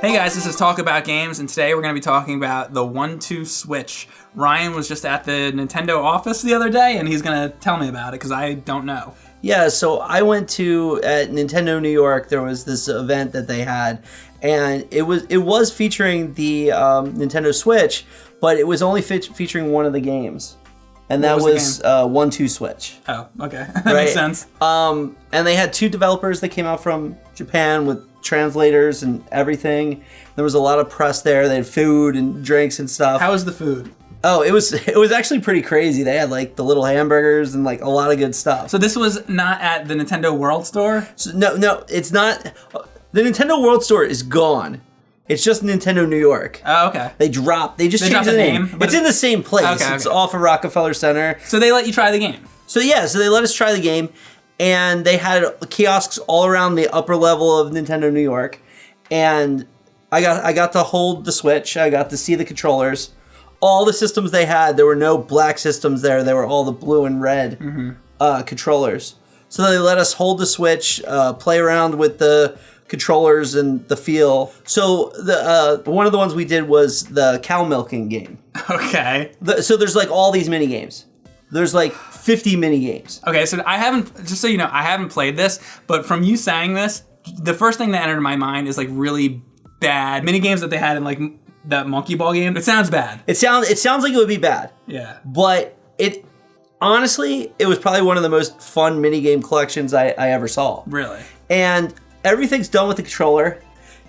Hey guys, this is Talk About Games, and today we're going to be talking about the 1-2 Switch. Ryan was just at the Nintendo office the other day, and he's going to tell me about it, because I don't know. Yeah, so I went to, at Nintendo New York, there was this event that they had, and it was featuring the Nintendo Switch, but it was only featuring one of the games. And that was 1-2 Switch. Oh, okay. That makes sense. And they had two developers that came out from Japan with translators and everything. There was a lot of press there. They had food and drinks and stuff. How was the food? Oh, it was actually pretty crazy. They had like the little hamburgers and like a lot of good stuff. So this was not at the Nintendo World Store? So, no, it's not. The Nintendo World Store is gone. It's just Nintendo New York. Oh, okay. They just changed the name. It's in the same place. Okay. It's off of Rockefeller Center. So they let you try the game? So they let us try the game, and they had kiosks all around the upper level of Nintendo New York, and I got to hold the Switch. I got to see the controllers. All the systems they had, there were no black systems there. They were all the blue and red controllers. So they let us hold the Switch, play around with the controllers and the feel. So the one of the ones we did was the cow milking game. Okay. So there's like all these mini games. There's like 50 mini games. Okay, so I haven't, just so you know, I haven't played this, but from you saying this, the first thing that entered my mind is like really bad mini games that they had in like that monkey ball game. It sounds bad. It sounds like it would be bad. Yeah. But honestly, it was probably one of the most fun mini game collections I ever saw. Really? And everything's done with the controller.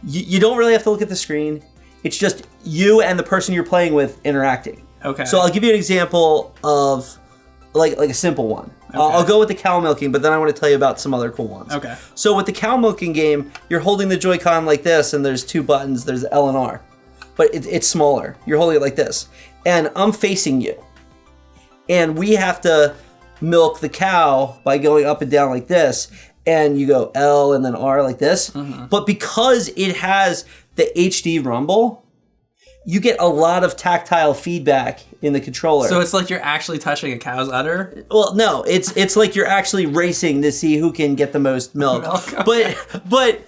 You don't really have to look at the screen. It's just you and the person you're playing with interacting. Okay. So I'll give you an example of like a simple one. Okay. I'll go with the cow milking, but then I want to tell you about some other cool ones. Okay. So with the cow milking game, you're holding the Joy-Con like this, and there's two buttons. There's L and R. But it's smaller. You're holding it like this. And I'm facing you. And we have to milk the cow by going up and down like this. And you go L and then R like this. Mm-hmm. But because it has the HD rumble, you get a lot of tactile feedback in the controller. So it's like you're actually touching a cow's udder? Well, no. It's like you're actually racing to see who can get the most milk. Okay. But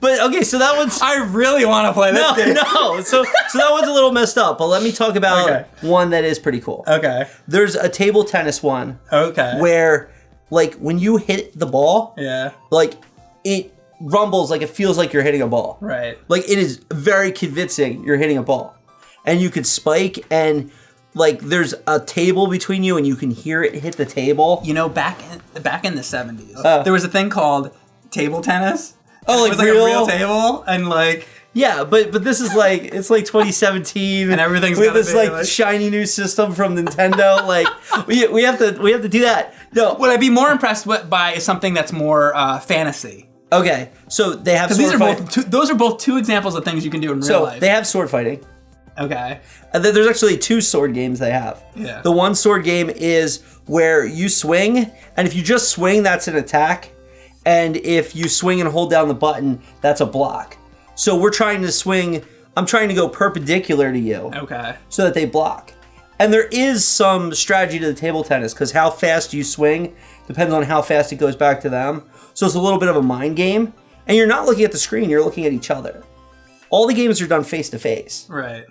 okay, so that one's... I really want to play this game. No. So that one's a little messed up. But let me talk about one that is pretty cool. Okay. There's a table tennis one. Okay. Where, like, when you hit the ball, like, it rumbles like it feels like you're hitting a ball. Right. Like, it is very convincing you're hitting a ball. And you could spike, and, like, there's a table between you, and you can hear it hit the table. You know, back in the 70s, there was a thing called table tennis. Oh, like, it was like a real table, and like... Yeah, but this is like, it's like 2017. And everything's with this like shiny new system from Nintendo. Like, we have to do that. No. Would I be more impressed by something that's more fantasy? Okay, so they have sword fighting. Those are both two examples of things you can do in real life. So they have sword fighting. Okay. And then there's actually two sword games they have. Yeah. The one sword game is where you swing, and if you just swing, that's an attack. And if you swing and hold down the button, that's a block. So we're trying to swing, I'm trying to go perpendicular to you. Okay. So that they block. And there is some strategy to the table tennis, because how fast you swing depends on how fast it goes back to them. So it's a little bit of a mind game. And you're not looking at the screen, you're looking at each other. All the games are done face to face. Right.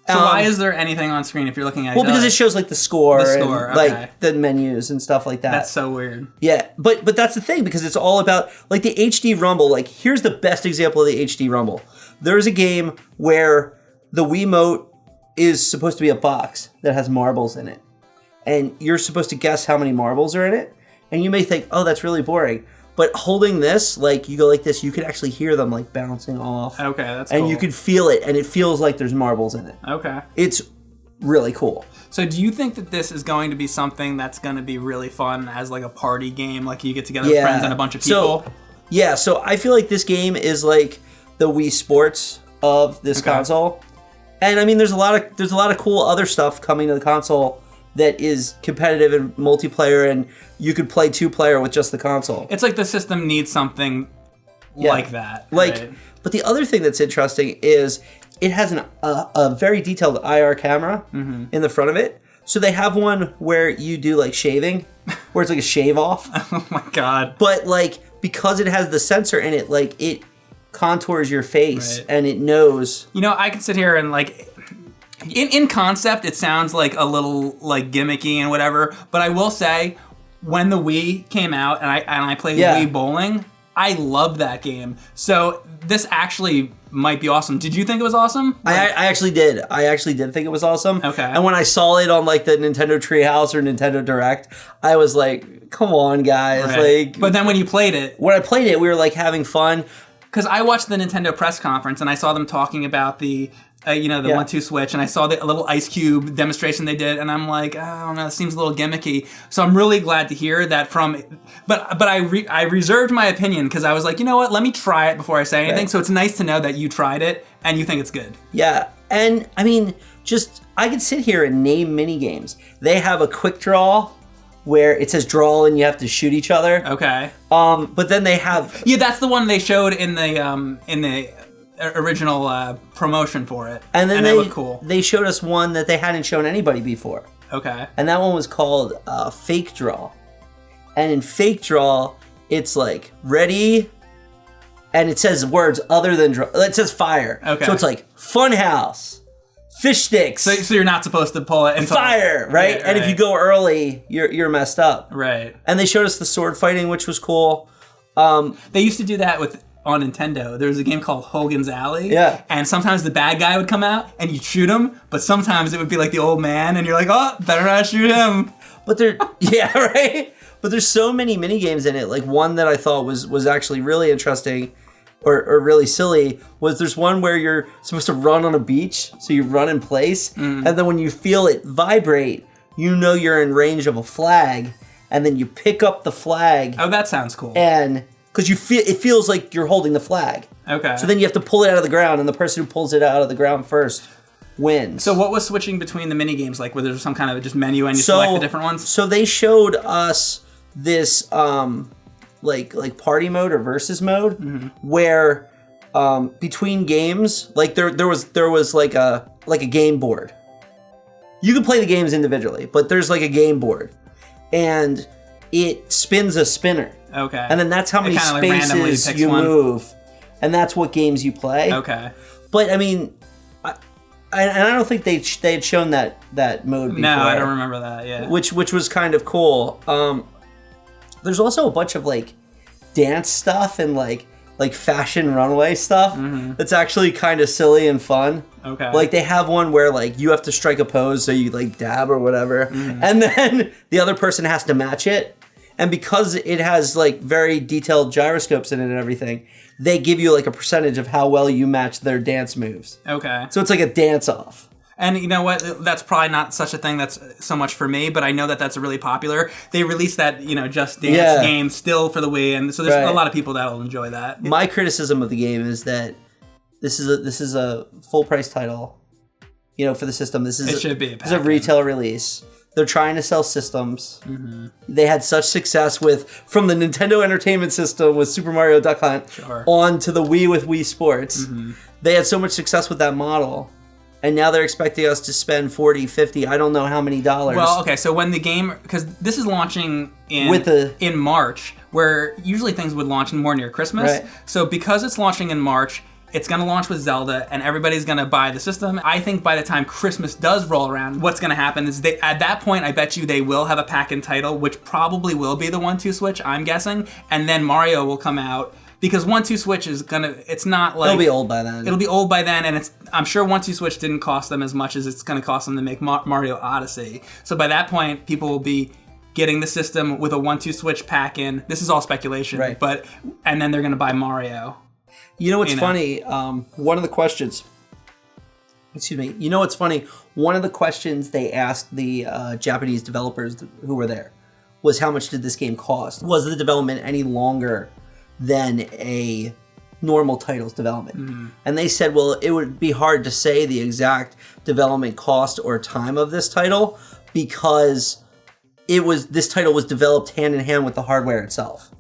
So why is there anything on screen if you're looking at each other? Well, because it shows like the score, and okay. like the menus and stuff like that. That's so weird. Yeah, but that's the thing, because it's all about like the HD rumble. Like, here's the best example of the HD rumble. There's a game where the Wiimote is supposed to be a box that has marbles in it, and you're supposed to guess how many marbles are in it. And you may think, oh, that's really boring. But holding this, like, you go like this, you can actually hear them, like, bouncing off. Okay, that's cool. And you can feel it, and it feels like there's marbles in it. Okay. It's really cool. So do you think that this is going to be something that's going to be really fun as, like, a party game? Like, you get together with friends and a bunch of people? So I feel like this game is, like, the Wii Sports of this console. And, I mean, there's a lot of cool other stuff coming to the console that is competitive and multiplayer, and you could play two-player with just the console. It's like the system needs something like that. Like, but the other thing that's interesting is it has a very detailed IR camera in the front of it. So they have one where you do like shaving, where it's like a shave off. Oh my god. But like, because it has the sensor in it, like it contours your face, Right. and it knows. You know, I can sit here and like, in concept, it sounds like a little like gimmicky and whatever. But I will say, when the Wii came out and I played Wii Bowling, I loved that game. So this actually might be awesome. Did you think it was awesome? I actually did. I actually did think it was awesome. Okay. And when I saw it on like the Nintendo Treehouse or Nintendo Direct, I was like, "Come on, guys!" Right. Like, but then when you played it, when I played it, we were like having fun. because I watched the Nintendo press conference and I saw them talking about the. The 1-2 switch, and I saw the little Ice Cube demonstration they did, and I'm like, I don't know, it seems a little gimmicky. So I'm really glad to hear that from. But I reserved my opinion because I was like, you know what? Let me try it before I say anything. Right. So it's nice to know that you tried it and you think it's good. Yeah, and I mean, I could sit here and name mini games. They have a quick draw where it says draw and you have to shoot each other. Okay. But then they have that's the one they showed in the original promotion for it, and then it looked cool. They showed us one that they hadn't shown anybody before. Okay. And that one was called Fake Draw. And in Fake Draw, it's like ready, and it says words other than draw. It says fire. Okay. So it's like Funhouse, Fish Sticks. So you're not supposed to pull it until fire, right? And if you go early, you're messed up. Right. And they showed us the sword fighting, which was cool. They used to do that on Nintendo. There was a game called Hogan's Alley. Yeah. And sometimes the bad guy would come out and you'd shoot him, but sometimes it would be like the old man and you're like, oh, better not shoot him. But yeah, right? But there's so many mini games in it. Like one that I thought was actually really interesting or really silly was there's one where you're supposed to run on a beach. So you run in place. And then when you feel it vibrate, you know you're in range of a flag. And then you pick up the flag. Oh, that sounds cool. And because it feels like you're holding the flag. Okay. So then you have to pull it out of the ground, and the person who pulls it out of the ground first wins. So what was switching between the mini games like? Was there some kind of just menu and you select the different ones? So they showed us this like party mode or versus mode where between games, like there was like a game board. You can play the games individually, but there's like a game board, and it spins a spinner. Okay. And then that's how many spaces you move. And that's what games you play. Okay. But I mean, I don't think they had shown that mode before. No, I don't remember that, yeah. Which was kind of cool. There's also a bunch of like dance stuff and like fashion runway stuff that's actually kind of silly and fun. Okay. Like they have one where like you have to strike a pose, so you like dab or whatever, and then the other person has to match it. And because it has like very detailed gyroscopes in it and everything, they give you like a percentage of how well you match their dance moves. Okay. So it's like a dance off. And you know what? That's probably not such a thing that's so much for me, but I know that that's really popular. They released that, Just Dance game still for the Wii, and so there's a lot of people that'll enjoy that. My criticism of the game is that this is a full price title, for the system. This should be a retail release. They're trying to sell systems. They had such success from the Nintendo Entertainment System with Super Mario Duck Hunt on to the Wii with Wii Sports. They had so much success with that model. And now they're expecting us to spend $40, $50, I don't know how many dollars. Well, okay, so when the game, because this is launching in March, where usually things would launch more near Christmas. Right. So because it's launching in March, it's going to launch with Zelda, and everybody's going to buy the system. I think by the time Christmas does roll around, what's going to happen is at that point, I bet you they will have a pack-in title, which probably will be the 1-2 Switch, I'm guessing, and then Mario will come out. Because 1-2 Switch is it's not like... It'll be old by then. It'll be old by then, and I'm sure 1-2 Switch didn't cost them as much as it's going to cost them to make Mario Odyssey. So by that point, people will be getting the system with a 1-2 Switch pack-in. This is all speculation, right. And then they're going to buy Mario. You know what's funny? One of the questions... Excuse me. You know what's funny? One of the questions they asked the Japanese developers who were there was how much did this game cost? Was the development any longer than a normal title's development? And they said, well, it would be hard to say the exact development cost or time of this title because this title was developed hand in hand with the hardware itself.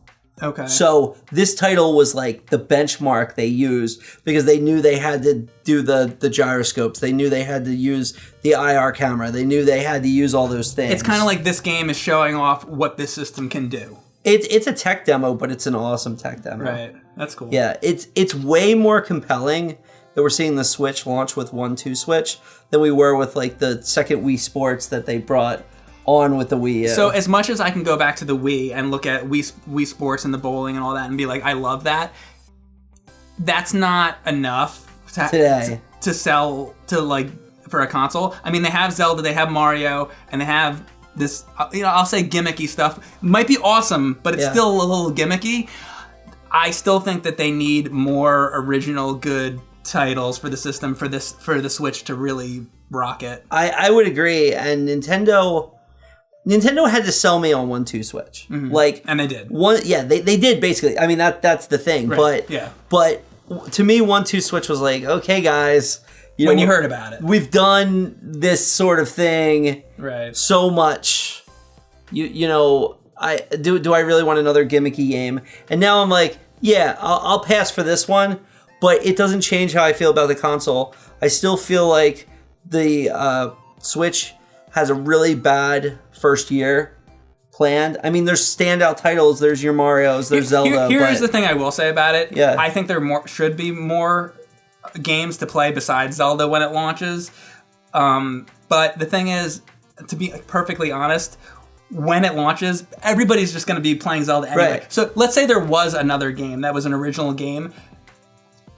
Okay. So this title was like the benchmark they used because they knew they had to do the gyroscopes. They knew they had to use the IR camera. They knew they had to use all those things. It's kind of like this game is showing off what this system can do. It's a tech demo, but it's an awesome tech demo. Right. That's cool. Yeah, it's way more compelling that we're seeing the Switch launch with 1-2 Switch than we were with like the second Wii Sports that they brought on with the Wii U. So as much as I can go back to the Wii and look at Wii Sports and the bowling and all that and be like, I love that, that's not enough today to sell to like for a console. I mean, they have Zelda, they have Mario, and they have this, I'll say gimmicky stuff. Might be awesome, but it's still a little gimmicky. I still think that they need more original good titles for the system for the Switch to really rock it. I would agree, and Nintendo had to sell me on 1-2 Switch. Mm-hmm. And they did. They did basically. I mean that's the thing. Right. But to me 1-2 Switch was like, okay guys, when you heard about it. We've done this sort of thing so much. Do I really want another gimmicky game? And now I'm like, yeah, I'll pass for this one, but it doesn't change how I feel about the console. I still feel like the Switch has a really bad first year planned. I mean, there's standout titles. There's your Marios. There's Zelda. Here's the thing I will say about it. Yeah. I think there should be more games to play besides Zelda when it launches. But the thing is, to be perfectly honest, when it launches, everybody's just going to be playing Zelda anyway. Right. So let's say there was another game that was an original game.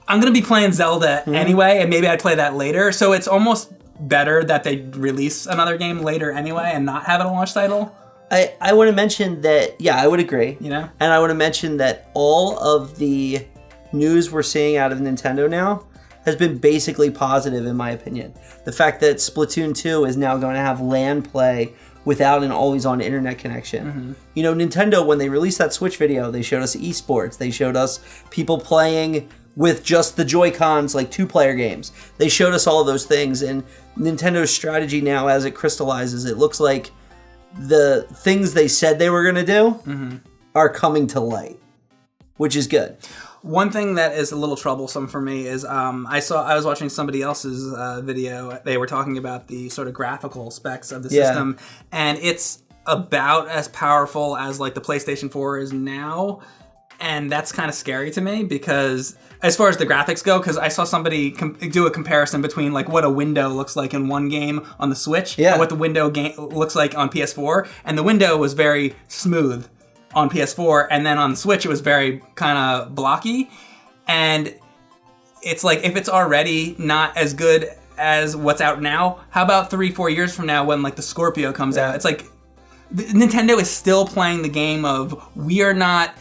I'm going to be playing Zelda anyway, and maybe I'd play that later. So it's almost better that they release another game later anyway and not have it a launch title. I want to mention that, I would agree. And I want to mention that all of the news we're seeing out of Nintendo now has been basically positive in my opinion. The fact that Splatoon 2 is now going to have LAN play without an always-on internet connection. Nintendo, when they released that Switch video, they showed us esports. They showed us people playing with just the Joy-Cons, like 2-player games. They showed us all of those things, and Nintendo's strategy now, as it crystallizes, it looks like the things they said they were going to do are coming to light, which is good. One thing that is a little troublesome for me is I was watching somebody else's video. They were talking about the sort of graphical specs of the system, and it's about as powerful as like the PlayStation 4 is now. And that's kind of scary to me because as far as the graphics go, because I saw somebody do a comparison between like what a window looks like in one game on the Switch and what the window game looks like on PS4. And the window was very smooth on PS4. And then on the Switch, it was very kind of blocky. And it's like, if it's already not as good as what's out now, how about 3-4 years from now when like the Scorpio comes out? It's like Nintendo is still playing the game of we are not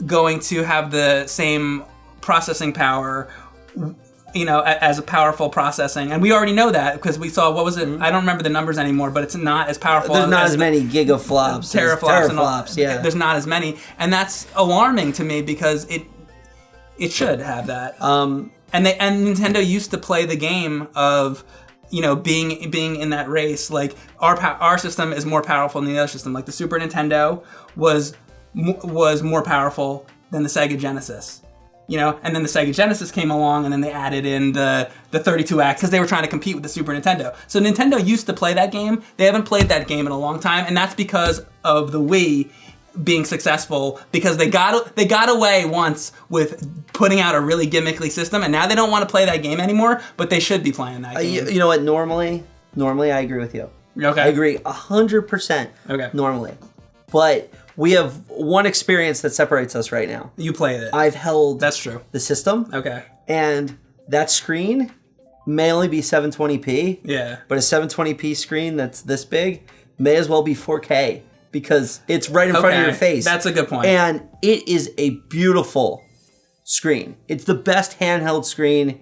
going to have the same processing power, as a powerful processing. And we already know that because we saw, what was it? I don't remember the numbers anymore, but it's not as powerful. There's not as many gigaflops. Teraflops. Yeah. There's not as many. And that's alarming to me because it should have that. And Nintendo used to play the game of, being in that race. Like our system is more powerful than the other system. Like the Super Nintendo was more powerful than the Sega Genesis, and then the Sega Genesis came along and then they added in the 32X because they were trying to compete with the Super Nintendo. So Nintendo used to play that game. They haven't played that game in a long time, and that's because of the Wii being successful, because they got away once with putting out a really gimmicky system, and now they don't want to play that game anymore, but they should be playing that game. You know what? Normally I agree with you. Okay. I agree 100%. Okay. Normally. But we have one experience that separates us right now. You played it. I've held That's true. the system. Okay. And that screen may only be 720p. Yeah. But a 720p screen that's this big may as well be 4K because it's right in front of your face. That's a good point. And it is a beautiful screen. It's the best handheld screen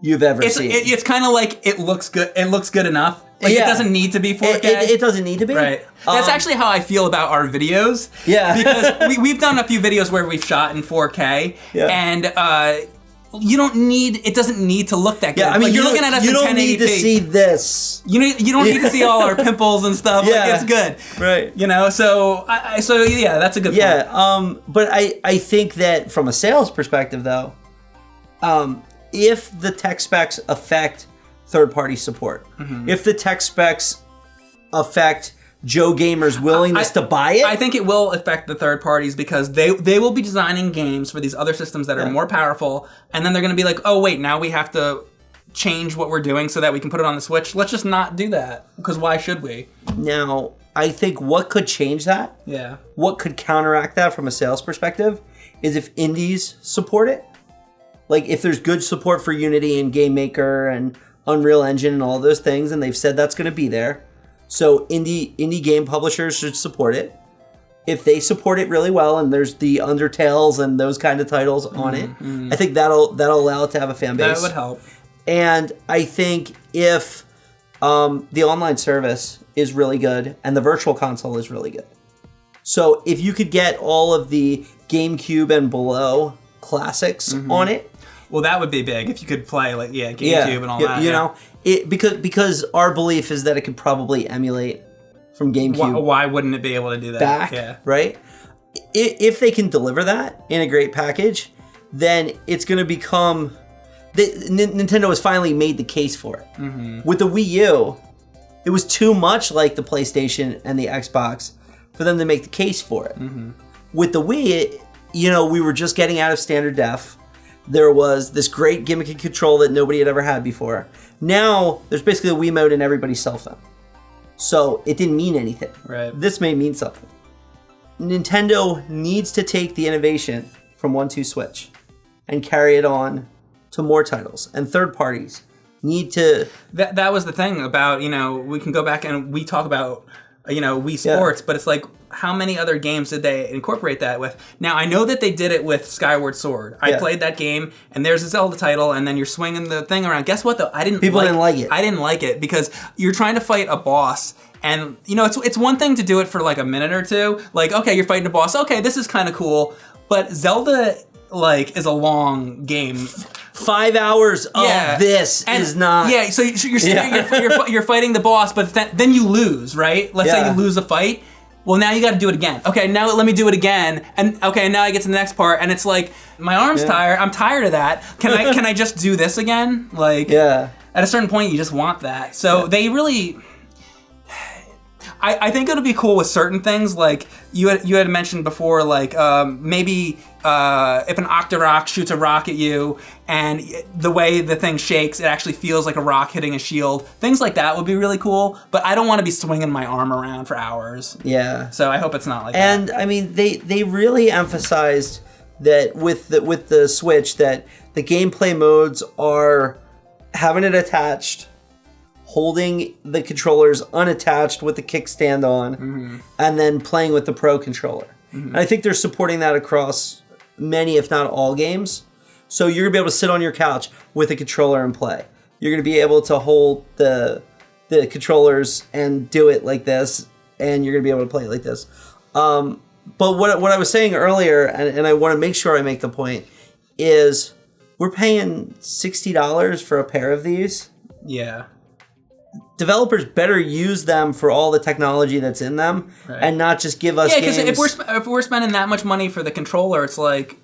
you've ever seen. It's kind of like it looks good. It looks good enough. Like it doesn't need to be 4K. It doesn't need to be. Right. That's actually how I feel about our videos. Yeah. Because we've done a few videos where we've shot in 4K. Yeah. And you don't need. It doesn't need to look that good. Yeah. I mean, you're looking at us in 1080p. You don't need to see this. You don't need to see all our pimples and stuff. Yeah. Like, it's good. Right. So yeah, that's a good point. Yeah. But I think that from a sales perspective, though, if the tech specs affect third-party support, if the tech specs affect Joe Gamer's willingness to buy it. I think it will affect the third parties because they will be designing games for these other systems that are more powerful, and then they're going to be like, oh wait, now we have to change what we're doing so that we can put it on the Switch. Let's just not do that, because why should we? Now, I think what could change that, what could counteract that from a sales perspective, is if indies support it. Like, if there's good support for Unity and Game Maker and Unreal Engine and all those things, and they've said that's going to be there. So indie game publishers should support it. If they support it really well, and there's the Undertales and those kind of titles on it, I think that'll allow it to have a fan base. That would help. And I think if the online service is really good and the virtual console is really good. So if you could get all of the GameCube and below classics on it. Well, that would be big if you could play GameCube and all that. You know, because our belief is that it could probably emulate from GameCube. Why wouldn't it be able to do that? Back, right? If they can deliver that in a great package, then it's going to become... Nintendo has finally made the case for it. With the Wii U, it was too much like the PlayStation and the Xbox for them to make the case for it. With the Wii, we were just getting out of standard def. There was this great gimmicky control that nobody had ever had before. Now, there's basically a Wii mode in everybody's cell phone. So, it didn't mean anything. Right. This may mean something. Nintendo needs to take the innovation from 1-2 Switch and carry it on to more titles, and third parties need to... That was the thing about, we can go back and we talk about, Wii Sports, but it's like, how many other games did they incorporate that with? Now, I know that they did it with Skyward Sword. I played that game, and there's a Zelda title, and then you're swinging the thing around. Guess what, though? People didn't like it. I didn't like it, because you're trying to fight a boss, and, it's one thing to do it for, like, a minute or two. Like, okay, you're fighting a boss. Okay, this is kind of cool. But Zelda, is a long game. 5 hours of this is not... Yeah, so you're fighting the boss, but then you lose, right? Let's say you lose a fight. Well, now you got to do it again. Okay, now let me do it again. And okay, now I get to the next part, and it's like, my arm's tired. I'm tired of that. Can I just do this again? At a certain point, you just want that. So they really... I think it'll be cool with certain things, like you had mentioned before, maybe if an Octorok shoots a rock at you and the way the thing shakes, it actually feels like a rock hitting a shield. Things like that would be really cool, but I don't want to be swinging my arm around for hours. Yeah. So I hope it's not like that. And, I mean, they really emphasized that with the Switch that the gameplay modes are having it attached, holding the controllers unattached with the kickstand on, and then playing with the Pro controller. And I think they're supporting that across many, if not all, games. So you're going to be able to sit on your couch with a controller and play. You're going to be able to hold the controllers and do it like this, and you're going to be able to play it like this. But what I was saying earlier, and I want to make sure I make the point, is we're paying $60 for a pair of these. Yeah. Developers better use them for all the technology that's in them, and not just give us games. Yeah, because if we're spending that much money for the controller, it's like,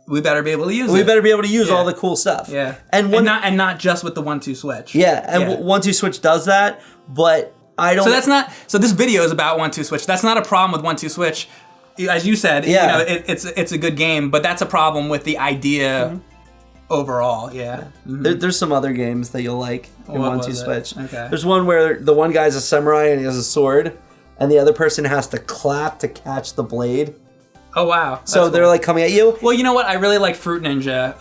we better be able to use it. We better be able to use all the cool stuff. Yeah. And not just with the 1-2 Switch. Yeah, and 1-2 Switch does that, but I don't... So this video is about 1-2 Switch. That's not a problem with 1-2 Switch. As you said, it's a good game, but that's a problem with the idea overall, There's some other games that you'll like in 1-2 Switch. Okay. There's one where the one guy's a samurai and he has a sword, and the other person has to clap to catch the blade. Oh, wow. So they're like coming at you. Well, you know what? I really like Fruit Ninja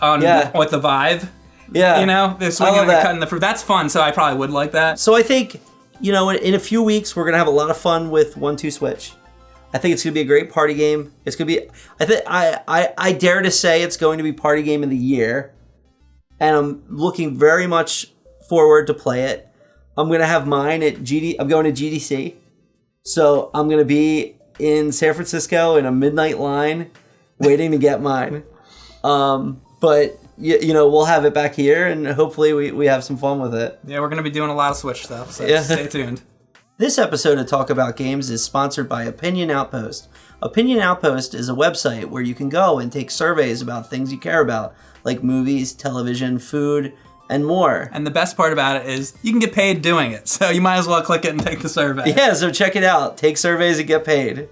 with the Vive. Yeah. They're swinging and cutting the fruit. That's fun, so I probably would like that. So I think, in a few weeks, we're going to have a lot of fun with 1-2 Switch. I think it's going to be a great party game. It's going to be... I dare to say it's going to be party game of the year. And I'm looking very much forward to play it. I'm going to have mine at I'm going to GDC. So I'm going to be in San Francisco in a midnight line waiting to get mine. But, we'll have it back here, and hopefully we have some fun with it. Yeah, we're going to be doing a lot of Switch stuff, so stay tuned. This episode of Talk About Games is sponsored by Opinion Outpost. Opinion Outpost is a website where you can go and take surveys about things you care about, like movies, television, food, and more. And the best part about it is you can get paid doing it. So you might as well click it and take the survey. Yeah, so check it out. Take surveys and get paid.